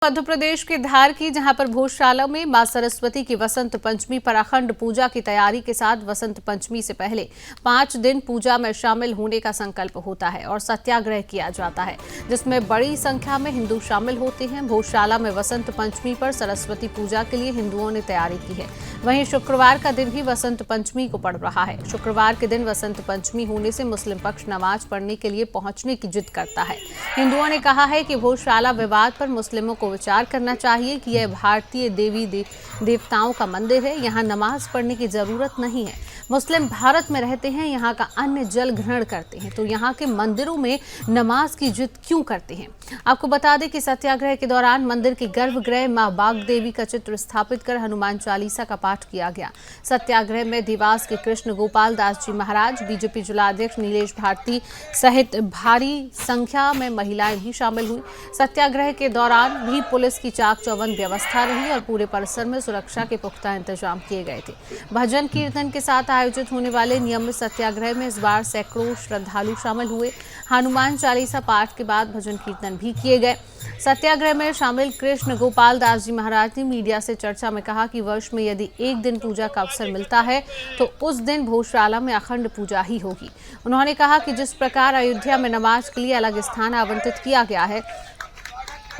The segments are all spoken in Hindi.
मध्य प्रदेश के धार की, जहां पर भोजशाला में मां सरस्वती की वसंत पंचमी पर अखंड पूजा की तैयारी के साथ वसंत पंचमी से पहले 5 दिन पूजा में शामिल होने का संकल्प होता है और सत्याग्रह किया जाता है, जिसमें बड़ी संख्या में हिंदू शामिल होते हैं। भोजशाला में वसंत पंचमी पर सरस्वती पूजा के लिए हिंदुओं ने तैयारी की है। वहीं शुक्रवार का दिन भी वसंत पंचमी को पड़ रहा है। शुक्रवार के दिन वसंत पंचमी होने से मुस्लिम पक्ष नमाज पढ़ने के लिए पहुंचने की जिद करता है। हिंदुओं ने कहा है कि भोजशाला विवाद पर मुस्लिमों को विचार करना चाहिए कि यह भारतीय देवी देवताओं का मंदिर है, यहाँ नमाज पढ़ने की जरूरत नहीं है। मुस्लिम भारत में रहते हैं, यहाँ का अन्न जल ग्रहण करते हैं, तो यहाँ के मंदिरों में नमाज की जिद क्यों करते हैं। आपको बता दें कि सत्याग्रह के दौरान मंदिर के गर्भगृह मां बाग देवी का चित्र स्थापित कर हनुमान चालीसा का पाठ किया गया। सत्याग्रह में देवास के कृष्ण गोपाल दास जी महाराज, बीजेपी जिलाध्यक्ष नीलेश भारती सहित भारी संख्या में महिलाएं भी शामिल हुई। सत्याग्रह के दौरान भी पुलिस की चाक चौबंद व्यवस्था रही और पूरे परिसर में सुरक्षा के पुख्ता इंतजाम किए गए थे। भजन कीर्तन के साथ आयोजित होने वाले नियमित सत्याग्रह में इस बार सैकड़ों श्रद्धालु शामिल हुए। हनुमान चालीसा पाठ के बाद भजन कीर्तन भी किए गए। सत्याग्रह में शामिल कृष्ण गोपाल दास जी महाराज ने मीडिया से चर्चा में कहा कि वर्ष में यदि एक दिन पूजा का अवसर मिलता है तो उस दिन भोजशाला में अखंड पूजा ही होगी। उन्होंने कहा कि जिस प्रकार अयोध्या में नमाज के लिए अलग स्थान आवंटित किया गया है,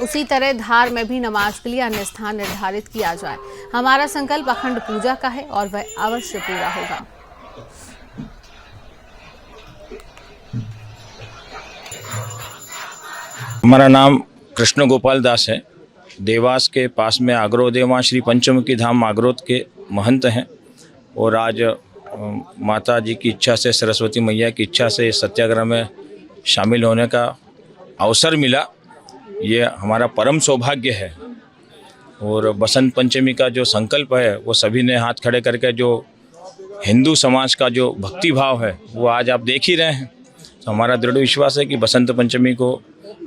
उसी तरह धार में भी नमाज के लिए अन्य स्थान निर्धारित किया जाए। हमारा संकल्प अखंड पूजा का है और वह अवश्य पूरा होगा। हमारा नाम कृष्ण गोपाल दास है। देवास के पास में आग्रोदेव मां श्री पंचमुखी धाम आग्रोद के महंत हैं और आज माता जी की इच्छा से, सरस्वती मैया की इच्छा से इस सत्याग्रह में शामिल होने का अवसर मिला। ये हमारा परम सौभाग्य है और बसंत पंचमी का जो संकल्प है वो सभी ने हाथ खड़े करके, जो हिंदू समाज का जो भक्ति भाव है वो आज आप देख ही रहे हैं। तो हमारा दृढ़ विश्वास है कि बसंत पंचमी को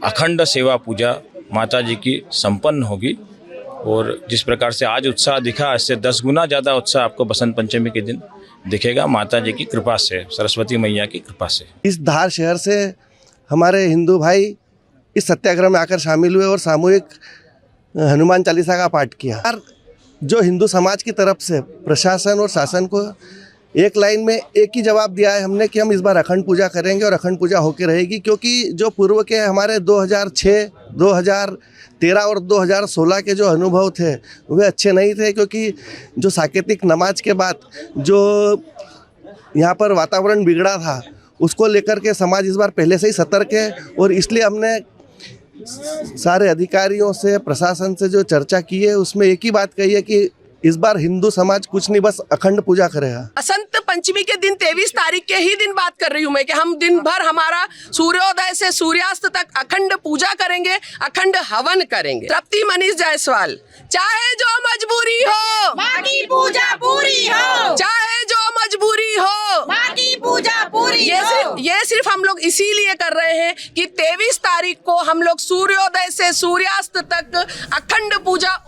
अखंड सेवा पूजा माता जी की संपन्न होगी और जिस प्रकार से आज उत्साह दिखा, इससे 10 गुना ज़्यादा उत्साह आपको बसंत पंचमी के दिन दिखेगा, माता जी की कृपा से, सरस्वती मैया की कृपा से। इस धार शहर से हमारे हिंदू भाई इस सत्याग्रह में आकर शामिल हुए और सामूहिक हनुमान चालीसा का पाठ किया। जो हिंदू समाज की तरफ से प्रशासन और शासन को एक लाइन में एक ही जवाब दिया है हमने कि हम इस बार अखंड पूजा करेंगे और अखंड पूजा होकर रहेगी, क्योंकि जो पूर्व के हमारे 2006, 2013 और 2016 के जो अनुभव थे वे अच्छे नहीं थे, क्योंकि जो सांकेतिक नमाज के बाद जो यहाँ पर वातावरण बिगड़ा था उसको लेकर के समाज इस बार पहले से ही सतर्क है और इसलिए हमने सारे अधिकारियों से, प्रशासन से जो चर्चा की है उसमें एक ही बात कही है कि इस बार हिंदू समाज कुछ नहीं, बस अखंड पूजा करेगा। बसंत पंचमी के दिन 23 तारीख के ही दिन बात कर रही हूँ मैं कि हम दिन भर हमारा सूर्योदय से सूर्यास्त तक अखंड पूजा करेंगे, अखंड हवन करेंगे। तृप्ति मनीष जायसवाल, चाहे जो मजबूरी हो बाकी पूजा पूरी हो, चाहे जो मजबूरी हो बाकी पूजा पूरी हो। ये सिर्फ हम लोग इसीलिए कर रहे हैं कि 23 तारीख को हम लोग सूर्योदय से सूर्यास्त तक अखंड पूजा।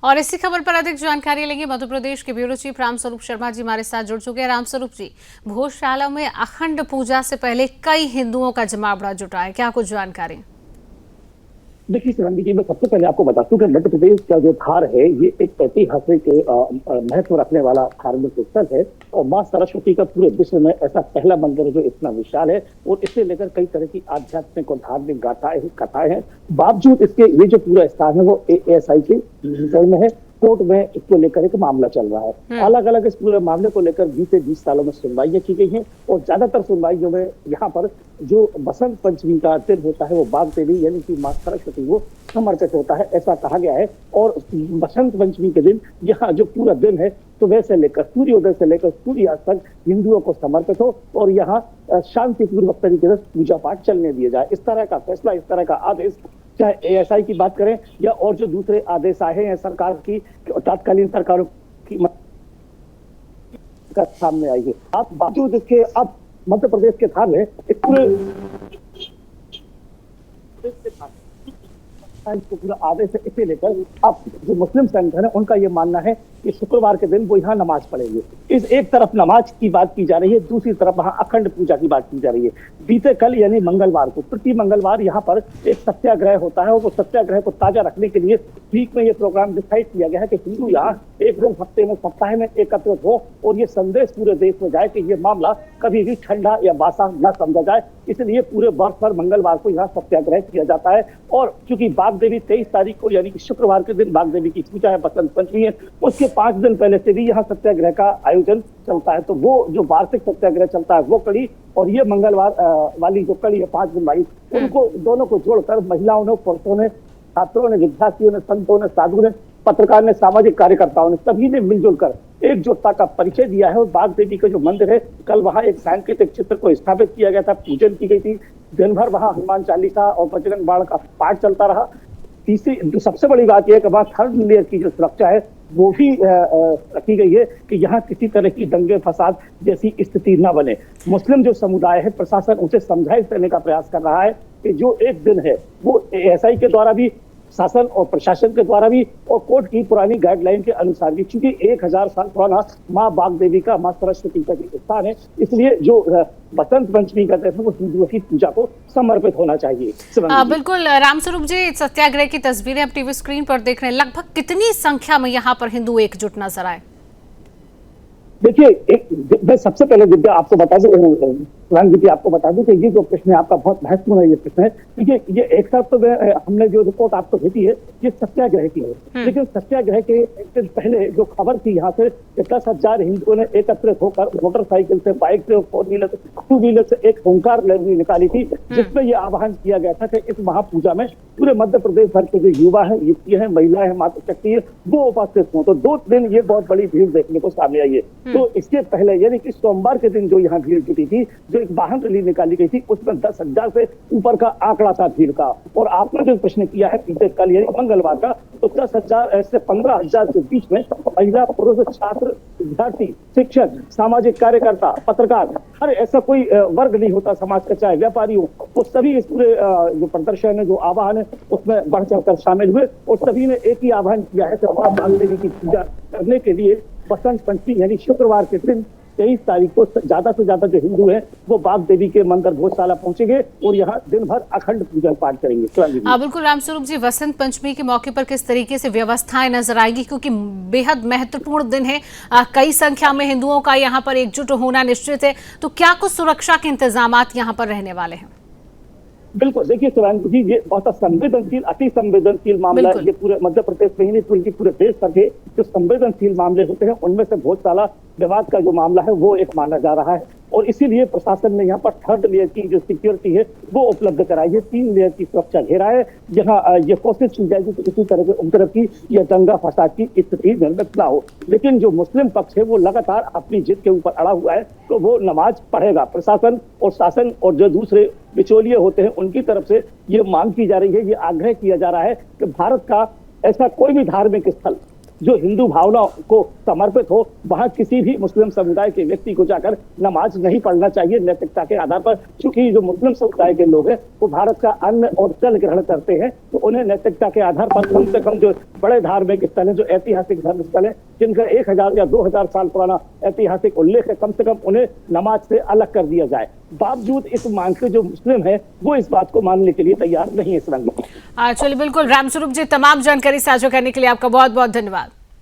और इसी खबर पर अधिक जानकारी लेंगे मध्य प्रदेश के ब्यूरो चीफ रामस्वरूप शर्मा जी हमारे साथ जुड़ चुके हैं। रामस्वरूप जी, भोजशाला में अखंड पूजा से पहले कई हिंदुओं का जमावड़ा जुटा है, क्या कुछ जानकारी? देखिए शिवांगी जी, मैं सबसे पहले आपको बता दूं कि मध्य प्रदेश का जो धार है ये एक ऐतिहासिक महत्व रखने वाला धार्मिक स्थल है और मां सरस्वती का पूरे विश्व में ऐसा पहला मंदिर है जो इतना विशाल है और इससे लेकर कई तरह की आध्यात्मिक और धार्मिक कथाएं हैं। बावजूद इसके ये जो पूरा स्थान है वो ASI के नियंत्रण में है। कोर्ट में इसको लेकर एक मामला चल रहा है। अलग अलग इस पूरे मामले को लेकर 20 से 20 सालों में सुनवाइयां की गई हैं और ज्यादातर सुनवाइयों में यहाँ पर जो बसंत पंचमी का दिन होता है वो बाग देवी यानी कि मां सरस्वती वो समर्पित होता है, ऐसा कहा गया है। और बसंत पंचमी के दिन यहाँ जो पूरा दिन है सुबह से लेकर सूर्योदय से लेकर सूर्यास्त तक हिंदुओं को समर्पित हो और यहाँ शांतिपूर्वक तरीके से पूजा पाठ चलने दिया जाए। इस तरह का फैसला, इस तरह का आदेश चाहे ASI की बात करें या और जो दूसरे आदेश आए हैं सरकार की, तत्कालीन सरकारों की सामने आई है। आप बावजूद इसके अब मध्य प्रदेश के धार में एक पूरे पूरा आदेश है। इसे लेकर अब जो मुस्लिम संगठन है उनका ये मानना है कि शुक्रवार के दिन वो यहाँ नमाज पढ़ेंगे। इस एक तरफ नमाज की बात की जा रही है, दूसरी तरफ वहाँ अखंड पूजा की बात की जा रही है। बीते कल यानी मंगलवार को, प्रति मंगलवार यहाँ पर एक सत्याग्रह होता है और वो सत्याग्रह को ताजा रखने के लिए वीक में ये प्रोग्राम डिसाइड किया गया है कि हिंदू यहाँ एक दिन हफ्ते में सप्ताह में एकत्रित हो और ये संदेश पूरे देश में जाए कि ये मामला कभी भी ठंडा या बासा न समझा जाए। इसलिए पूरे वर्ष भर मंगलवार को यहाँ सत्याग्रह किया जाता है। और चूंकि बाघ देवी 23 तारीख को यानी कि शुक्रवार के दिन बाघ देवी की पूजा है, बसंत पंचमी है, उसके 5 दिन पहले से भी यहाँ सत्याग्रह का आयोजन चलता है। तो वो जो वार्षिक सत्याग्रह चलता है वो कड़ी और ये मंगलवार वाली जो कड़ी है 5 दिन वाली, उनको दोनों को जोड़कर महिलाओं ने, पुरुषों ने, छात्रों ने, विद्यार्थियों ने, संतों ने, साधु ने, पत्रकार ने, सामाजिक कार्यकर्ताओं ने, सभी ने मिलजुल कर एकजुटता का परिचय दिया है। और बाघ देवी का जो मंदिर है, कल वहाँ एक सांकेतिक चित्र को स्थापित किया गया था, पूजन की गई थी। दिन भर वहाँ हनुमान चालीसा और बजरंग बाण का पाठ चलता रहा। तीसरी सबसे बड़ी बात यह है कि वहाँ थर्ड लेयर की जो सुरक्षा है वो भी रखी गई है कि यहाँ किसी तरह की दंगे फसाद जैसी स्थिति न बने। मुस्लिम जो समुदाय है, प्रशासन उसे समझाइश देने का प्रयास कर रहा है कि जो एक दिन है वो एएसआई के द्वारा भी, शासन और प्रशासन के द्वारा भी और कोर्ट की पुरानी गाइडलाइन के अनुसार भी, क्योंकि 1000 साल पुराना माँ बाघ देवी का, माँ सरस्वती का स्थान है, इसलिए जो बसंत पंचमी का दिन है वो हिंदुओं की पूजा को समर्पित होना चाहिए। बिल्कुल रामस्वरूप जी, सत्याग्रह की तस्वीरें आप टीवी स्क्रीन पर देख रहे हैं, लगभग कितनी संख्या में यहाँ पर हिंदू एकजुट नजर आए? देखिए, मैं सबसे पहले दिव्या आपको बता दूं, जी आपको बता दूं कि ये जो प्रश्न है आपका बहुत महत्वपूर्ण ये प्रश्न है, क्योंकि ये एक तरफ तो हमने जो रिपोर्ट आपको भेजी है ये सत्याग्रह की है, लेकिन सत्याग्रह के एक दिन पहले जो खबर थी यहाँ से 10,000 हिंदुओं ने एकत्रित होकर मोटरसाइकिल से, बाइक से, 4 व्हीलर से, 2 व्हीलर से एक ओंकार रैली निकाली थी, जिसमें ये आह्वान किया गया था कि इस महापूजा में पूरे मध्य प्रदेश भर के जो युवा है, युवतियां हैं, महिलाएं हैं, माता शक्ति है, वो उपस्थित हों। तो 2 दिन ये बहुत बड़ी भीड़ देखने को सामने आई है। तो इसके पहले यानी कि सोमवार के दिन जो यहाँ भीड़ जुटी थी, जो एक वाहन रैली निकाली गई थी, उसमें 10,000 से ऊपर का आंकड़ा था भीड़ का। और आपने जो प्रश्न किया है बीते कल यानी मंगलवार का, तो 10,000 से 15,000 के बीच में महिला, पुरुष, छात्र, विद्यार्थी, शिक्षक, सामाजिक कार्यकर्ता, पत्रकार, हर ऐसा कोई वर्ग नहीं होता समाज का, चाहे व्यापारी हो, वो सभी इस पूरे जो प्रदर्शन है, जो आह्वान है, उसमें बढ़ चढ़कर शामिल हुए और सभी ने एक ही आह्वान किया है कि मां बाघ देवी की पूजा करने के लिए बसंत पंचमी यानी शुक्रवार के दिन 23 तारीख को ज्यादा से ज्यादा जो हिंदू हैं वो बाघ देवी के मंदिर भोजशाला पहुंचेंगे और यहाँ दिन भर अखंड पूजा पाठ करेंगे। बिल्कुल रामस्वरूप जी, वसंत पंचमी के मौके पर किस तरीके से व्यवस्थाएं नजर आएगी, क्योंकि बेहद महत्वपूर्ण दिन है, कई संख्या में हिंदुओं का यहाँ पर एकजुट होना निश्चित है, तो क्या कुछ सुरक्षा के इंतजाम यहाँ पर रहने वाले हैं? बिल्कुल, देखिए शिवांगी जी, ये बहुत संवेदनशील, अति संवेदनशील मामला है। ये पूरे मध्य प्रदेश में ही नहीं बल्कि पूरे देश भर के जो संवेदनशील मामले होते हैं उनमें से भोजशाला विवाद का जो मामला है वो एक माना जा रहा है और इसीलिए प्रशासन ने यहाँ पर थर्ड लेयर की जो सिक्योरिटी है वो उपलब्ध कराई है। 3 लेयर की सुरक्षा घेरा है, जहाँ ये कोशिश की जाएगी कि किसी तरह के उपद्रव की या दंगा फसाद की स्थिति निर्मित ना हो। लेकिन जो मुस्लिम पक्ष है वो लगातार अपनी जिद के ऊपर अड़ा हुआ है, तो वो नमाज पढ़ेगा। प्रशासन और शासन और जो दूसरे बिचौलिए होते हैं उनकी तरफ से ये मांग की जा रही है, ये आग्रह किया जा रहा है कि भारत का ऐसा कोई भी धार्मिक स्थल जो हिंदू भावनाओं को समर्पित हो, वहां किसी भी मुस्लिम समुदाय के व्यक्ति को जाकर नमाज नहीं पढ़ना चाहिए नैतिकता के आधार पर। क्योंकि जो मुस्लिम समुदाय के लोग हैं वो भारत का अन्न और जल ग्रहण करते हैं, तो उन्हें नैतिकता के आधार पर कम से कम जो बड़े धार्मिक स्थल है, जो ऐतिहासिक धर्म स्थल है, जिनका 1000 या 2000 साल पुराना ऐतिहासिक उल्लेख है, कम से कम उन्हें नमाज से अलग कर दिया जाए। बावजूद इस मांग के जो मुस्लिम है वो इस बात को मानने के लिए तैयार नहीं है। चलिए, बिल्कुल रामस्वरूप जी, तमाम जानकारी साझा करने के लिए आपका बहुत बहुत धन्यवाद।